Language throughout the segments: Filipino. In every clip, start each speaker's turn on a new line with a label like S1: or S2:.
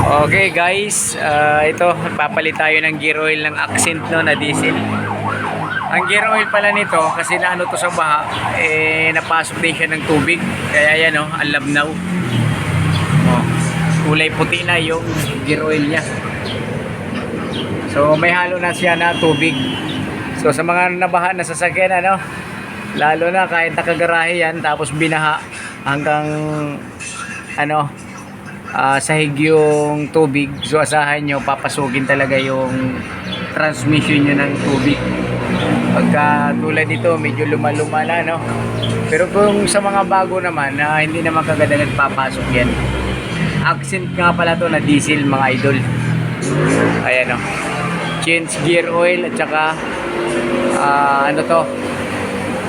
S1: Okay guys, ito papalit tayo ng gear oil ng Accent no, na diesel. Ang gear oil pala nito kasi naano to sa baha, napasok din siya ng tubig. Kaya yan oh, ang labnaw. Oh, kulay puti na yung gear oil niya. So may halo na siya na tubig. So sa mga nabaha na sasakyan ano, lalo na kahit nakagarahe yan tapos binaha hanggang ano, sahig yung tubig, so asahan nyo papasukin talaga yung transmission nyo ng tubig. Pagka tulad dito medyo luma-luma na no, pero kung sa mga bago naman na hindi naman kagad nagpapasok yan. Accent nga pala to na diesel mga idol. Ayan no, change gear oil at saka ano to,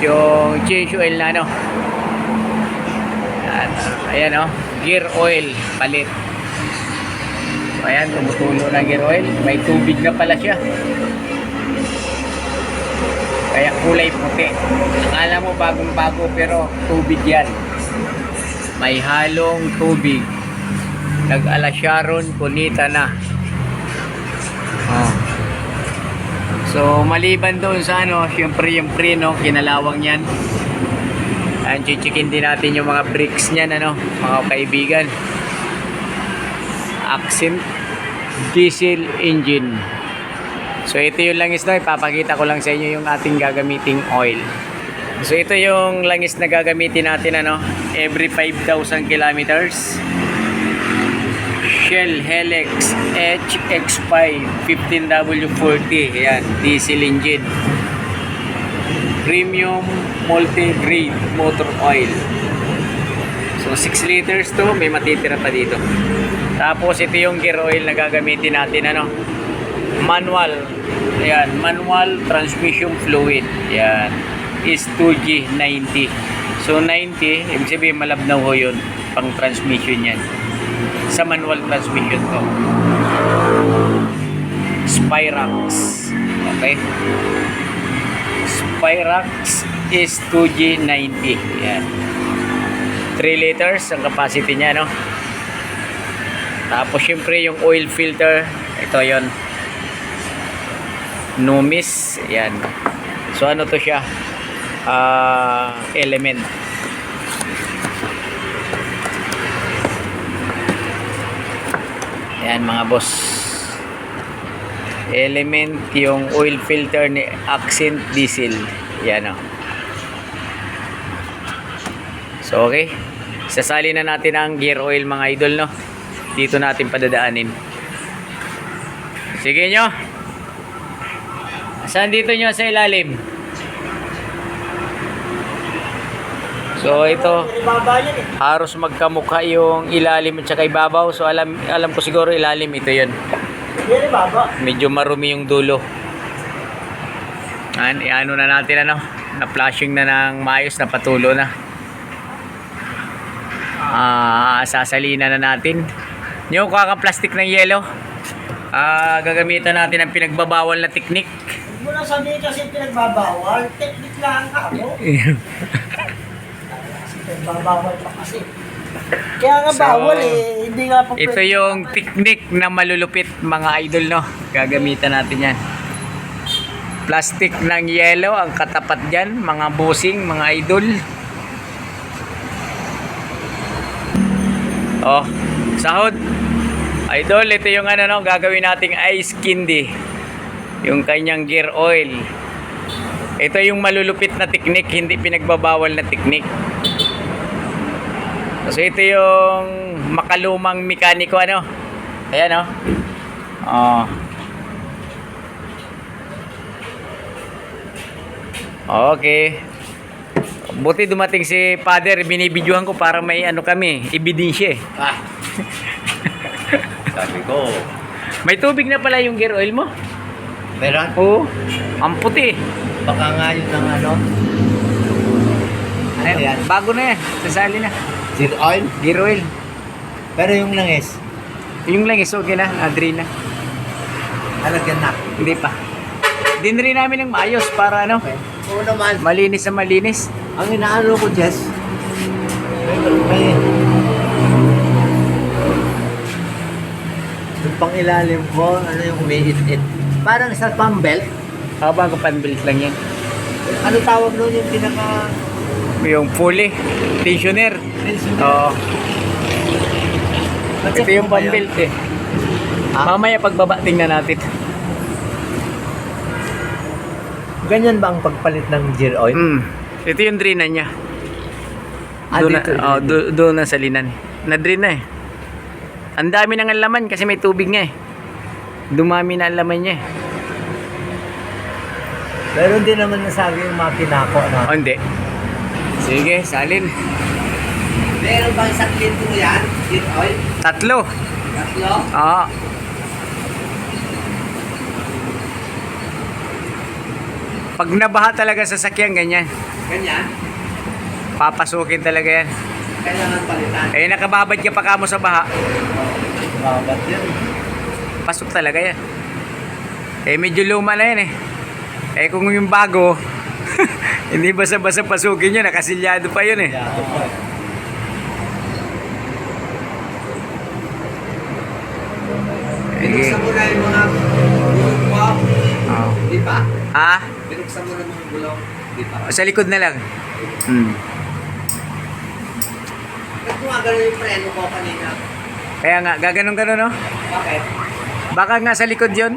S1: yung change oil na no. Ayan o, gear oil palit. So ayan, tumutulo na gear oil. May tubig na pala siya, kaya kulay puti. Akala mo bagong bago pero tubig yan. May halong tubig. Nag-ala Sharon Cunita na. So maliban doon sa ano, syempre yung preno, kinalawang yan. Ayan, chichikin din natin yung mga brakes niyan ano, mga kaibigan. Accent diesel engine. So ito yung langis na ipapakita ko lang sa inyo yung ating gagamiting oil. So ito yung langis na gagamitin natin ano, every 5,000 kilometers. Shell Helix HX5 15W40. Ayan, diesel engine. Premium multi-grade motor oil. So 6 liters to, may matitira pa dito. Tapos ito yung gear oil na gagamitin natin ano, manual. Ayan, manual transmission fluid. Ayan, is 2G90. So 90, ibig sabihin malabnaw ho yun, pang transmission yan. Sa manual transmission to. Spirax. Okay, Spirax is 2G90. Yan. 3 liters ang capacity niya no. Tapos syempre yung oil filter, ito yon, Numis. Yan. So ano to siya? Element. Yan mga boss. Element yung oil filter ni Accent diesel. Yan o. So okay, sasali na natin ang gear oil mga idol no. Dito natin padadaanin. Sige nyo. Saan dito nyo sa ilalim? So ito, haros magkamukha yung ilalim at saka ibabaw. So alam ko siguro ilalim ito yun. Medyo marumi yung dulo. Ano na natin ano, na flashing na ng maayos, na patulo na. Sasalina na natin yung kakaplastik ng yelo. Gagamitan natin ang pinagbabawal na teknik.
S2: Huwag mo na sabihin kasi pinagbabawal, teknik lang ka mo. Pinagbabawal pa kasi. Kaya nga bawal hindi nga pa.
S1: Ito yung teknik na malulupit mga idol no. Gagamitan natin yan. Plastic ng yelo ang katapat dyan mga bossing, mga idol. Oh, sahod. Idol, ito yung ano no, gagawin nating ice candy. Yung kanyang gear oil. Ito yung malulupit na teknik, hindi pinagbabawal na teknik. So ito yung makalumang mekaniko ano. Ayan oh. Oh. Okay. Buti dumating si Father, binibidyohan ko para may ano kami, ebidensya eh.
S3: Sabi ko,
S1: May tubig na pala yung gear oil mo.
S3: meron?
S1: Oo. Ang puti.
S3: Baka nga yun ng ano? Ano yan?
S1: Bago na yan. Sasali na.
S3: Seed oil?
S1: Gear oil.
S3: Pero yung langis,
S1: Yung langis okay na. Adri na.
S3: halagyan na.
S1: Hindi pa. Dinri namin ng maayos para ano,
S3: Okay. Oo naman.
S1: malinis sa malinis.
S3: Ang inaano ko, Jess, may pang ilalim ko, ano yung umiit-it. Parang sa pump belt.
S1: Bago pan-built lang yan.
S3: Ano tawag nun yung pinaka...
S1: Yung pulley, tensioner. Oo. Ito yung pan-built eh.
S3: Ah?
S1: Mamaya pagbaba tingnan natin.
S3: Ganyan ba ang pagpalit ng gear oil?
S1: Ito yung drina niya.
S3: Ah,
S1: Doon na,
S3: dito,
S1: oh,
S3: dito.
S1: doon na salinan. Na-drain na eh. Ang dami ng laman kasi may tubig nga eh. Dumami na ang laman niya eh.
S3: Pero hindi naman nasabi yung makina ko na.
S1: O hindi. Sige, salin.
S3: Meron bang isang litro yan? Gear oil?
S1: 3.
S3: Tatlo?
S1: Oo. Pag nabaha talaga sa sakyan, ganyan.
S3: Ganyan?
S1: Papasukin talaga yan.
S3: Kailangan palitan.
S1: Eh, nakababad ka pa kamo sa baha.
S3: Babat yan.
S1: Pasok talaga yan. Eh, medyo luma na yan eh. Eh, kung yung bago, hindi basa-basa pasukin yun. Nakasilyado pa yun eh.
S3: Binuksan mo na yung mga gulong mo.
S1: Oo.
S3: Di ba?
S1: Ha?
S3: Binuksan mo na mga gulong. Di ba?
S1: Sa likod na lang.
S3: Ba't gumagano yung preno ko kanina?
S1: Kaya nga, gaganon-ganon no?
S3: Bakit?
S1: Baka nga sa likod yun.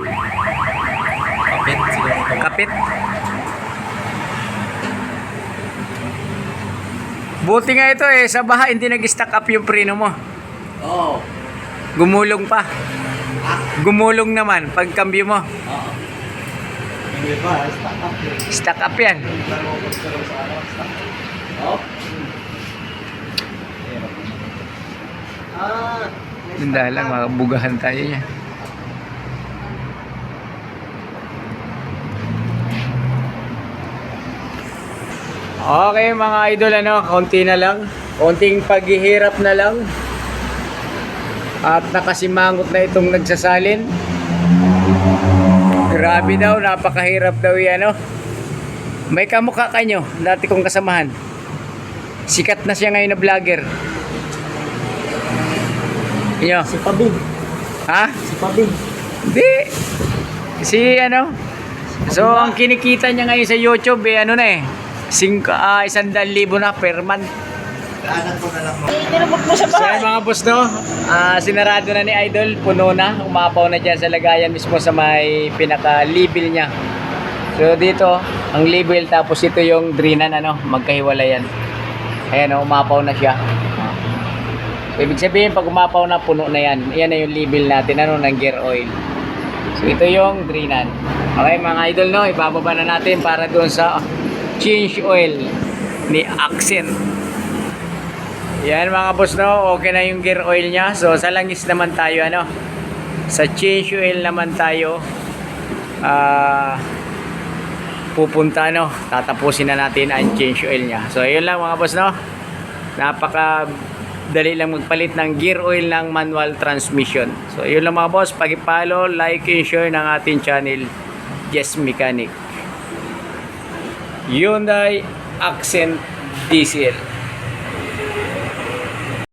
S3: Kapit.
S1: Kapit. Buti nga ito eh, sa baha hindi nag-stack up yung preno mo.
S3: Oo.
S1: Gumulong pa.
S3: Ah?
S1: Gumulong naman pag cambio mo.
S3: Oo. Hindi ba? Stop up yun.
S1: Stack up yan.
S3: Oo? Ah.
S1: Hindi lang, mabugahan tayo niya. Okay mga idol, ano, konti na lang. Konting paghihirap na lang. At nakasimangot na itong nagsasalin. Grabe daw, napakahirap daw yan, ano. May kamukha kanyo, dati kong kasamahan. Sikat na siya ngayon na vlogger. Inyo?
S2: Si Pabing.
S1: Ha?
S2: Si Pabing.
S1: Hindi. Si ano? So, ang kinikita niya ngayon sa YouTube, eh, ano na eh. 100,000 na per month.
S3: Daanan ko na lang mo.
S2: Tinamot mo sa
S1: So,
S2: bahay.
S1: mga boss, no? Sinarado na ni Idol. Puno na. Umapaw na dyan sa lagayan mismo sa may pinaka-label niya. So, dito, ang label. Tapos ito yung drinan, ano? Magkahiwalay yan. Ayan, oh, umapaw na siya. So, ibig sabihin, pag umapaw na, puno na yan. Yan na yung label natin, ano, ng gear oil. So, ito yung drinan. Okay, mga idol, no? Ibababa na natin para doon sa change oil ni Accent. Yan, mga boss, no? Okay na yung gear oil niya. So, sa langis naman tayo, ano? Sa change oil naman tayo. Pupunta, no? Tatapusin na natin ang change oil niya. So, yun lang, mga boss, no? Napaka dali lang magpalit ng gear oil ng manual transmission. So, yun lang mga boss. Pag-follow, like, and share ng ating channel, Jess Mechanic. Hyundai Accent Diesel.